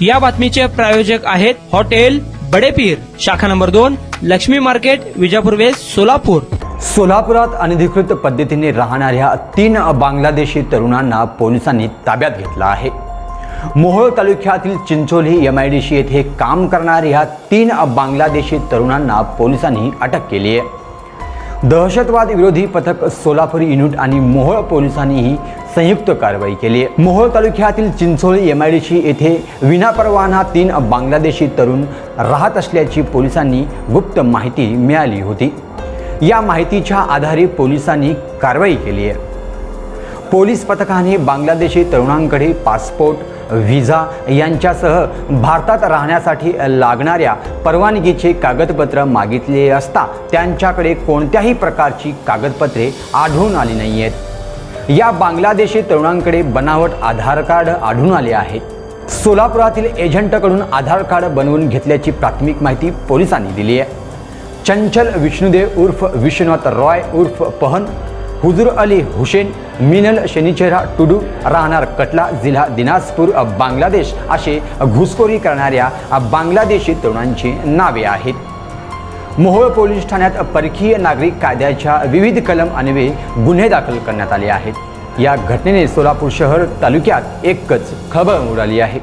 या बातमीचे प्रायोजक आहेत हॉटेल बडेपीर, शाखा number 2, Laxmi market, Vijapur west, Solapur. सोलापुरात अनधिकृत पद्धतीने राहणाऱ्या 3 बांगलादेशी तरुणांना पोलिसांनी ताब्यात घेतला आहे। मोहोळ तालुक्यातील चिंचोली MIDC येथे काम करणाऱ्या 3 बांगलादेशी तरुणांना पोलिसांनी अटक केली आहे। दहशतवाद विरोधी पथक सोलापूर युनिट आणि मोहोळ पोलिसांनी संयुक्त कारवाई केली आहे। मोहोळ तालुक्यातील चिंचोली MIDC येथे विनापरवाना 3 बांगलादेशी तरुण राहत असल्याची पोलिसांनी गुप्त माहिती मिळाली होती। या माहितीच्या आधारे पोलिसांनी कारवाई केली आहे। पोलीस पथकाने बांगलादेशी तरुणांकडे पासपोर्ट, व्हिसा यांच्यासह भारतात राहण्यासाठी लागणाऱ्या परवानगीचे कागदपत्र मागितले असता त्यांच्याकडे कोणत्याही प्रकारची कागदपत्रे आढळून आली नाही आहेत। या बांगलादेशी तरुणांकडे बनावट आधार कार्ड आढळून आले आहे। सोलापुरातील एजंटकडून आधार कार्ड बनवून घेतल्याची प्राथमिक माहिती पोलिसांनी दिली आहे। चंचल विष्णुदेव उर्फ विश्वनाथ रॉय उर्फ पहन, हुजूर अली हुसेन, मिनल शनिचेरा टुडू, राहणार कटला, जिल्हा दिनाजपूर, बांगलादेश असे घुसखोरी करणाऱ्या बांगलादेशी तरुणांची नावे आहेत। मोहोळ पोलीस ठाण्यात परकीय नागरिक कायद्याच्या विविध कलम अन्वये गुन्हे दाखल करण्यात आले आहेत। या घटनेने सोलापूर शहर तालुक्यात एकच खळबळ उडाली आहे।